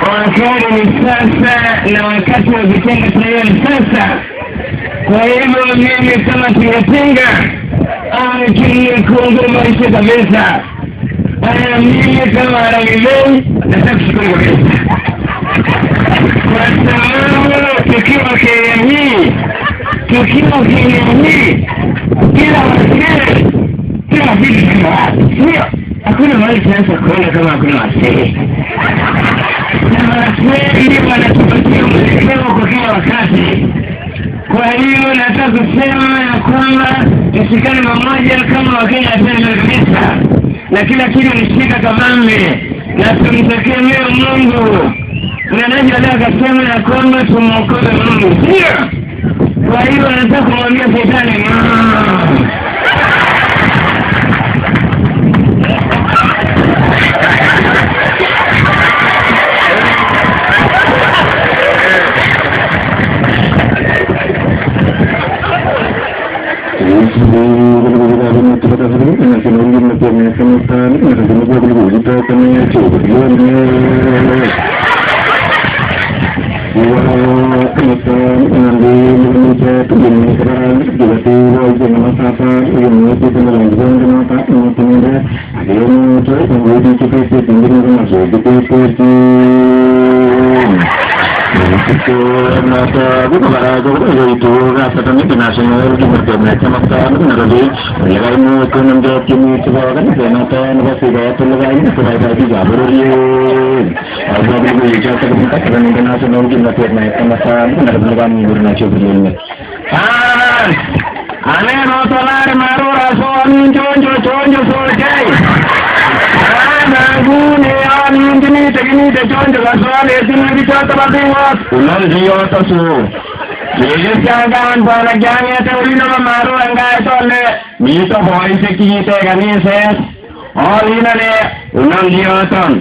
wakati ni sasa na wakati wa vitendo tunayo ni sasa. Kwa hivyo mimi kama tunapinga kuunganisha kabisa. Mimi kama Ramilei nataka kushukuru kabisa. Kwa sababu tukiwa Kenya hii kila wasee kila vitu sio hakuna mahali tunaweza kuona kama hakuna wasee. Na wasee ndio wanatupatia mwelekeo kwa kila wakati. Kwa hiyo nataka kusema ya kwamba tushikane pamoja kama Wakenya kabisa, na kila kitu nishika kamame na tumtegemee Mungu. Na nani anasema ya kwamba tumuokoe Mungu? Sio. Kwa hiyo nataka kumwambia Shetani Jangan para jangan teorino maru anggai tole bisa voice kita kanisa olina le unang dioton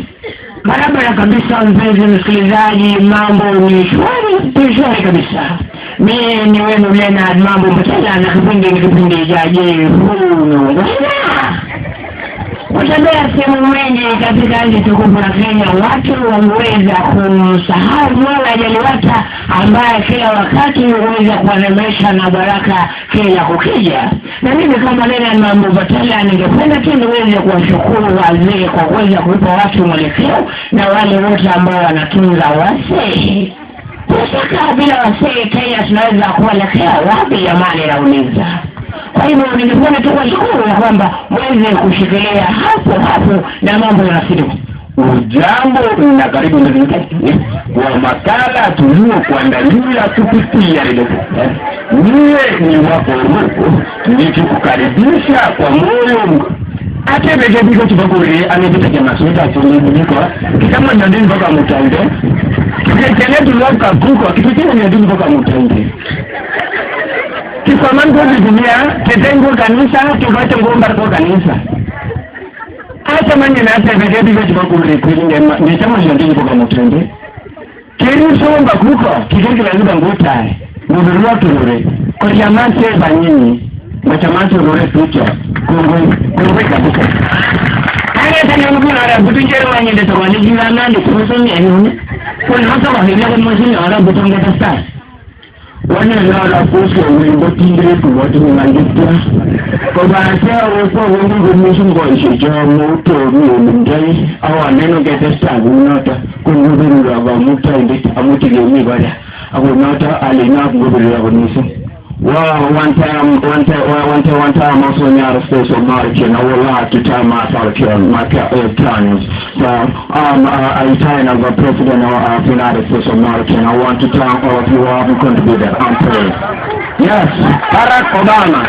barabara kabisa mpenzi msikilizaji mambo ni shwari kabisa mimi ni wenu Leonard mambo mtala na kipindi jaje Kutembea sehemu mengi katika nchi tukufu ya Kenya, watu wameweza kumsahau Mola Jaliwata ambaye kila wakati huweza kuwanemesha na baraka kila kukija. Na mimi kama Leonard Mambo Batala ningependa tu niweze kuwashukuru wazee kwa kuweza kuipa watu mwelekeo na wale wote ambao wanatunza wasee. Kwa bila wasee Kenya tunaweza kuelekea wapi jamani nauliza. Kwa hivyo ningependa tu kushukuru ya kwamba mweze kushikilia hapo na mambo yanafidi. Ujambo na karibu na kwa makala tulio kuandalia kupitia redio. Niwe ni wako huko nikikukaribisha kwa moyo. Ate beje biko tubakuri amepita jamaa sote tulimunika kama nyandini mpaka mutainde. Kile tuloka kuko kipitia nyandini mpaka mutainde. Kwa mango dunia ketengo kanisa tupate ngomba kwa kanisa hata manye na hata vile vile tubakuri kulinge ni kama nyandini kwa mutende kiri somba kuko kigengi lazima ngota ndio tulore kwa jamani banyini matamati rore tucha kongwe kabisa haya tena nguna ara butunjere wanyende to wani jina ndio kusomea yuni kwa hata wahili kwa mjini ara butunga tasta wani la kuso wimbo tindire tu watu ngandika kwa sababu uko wimbo mwisho ishijo moto ni ndai au neno getesta unata kunubiri wa muta nditi amutile ni bada au nata alina ngubiri wa mwisho one time also in the United States of America, I would like to tell my plans. So I'm tired of the President of the United States of America, and I want to thank all of you who have contributed. I'm sorry. Yes, Barack Obama.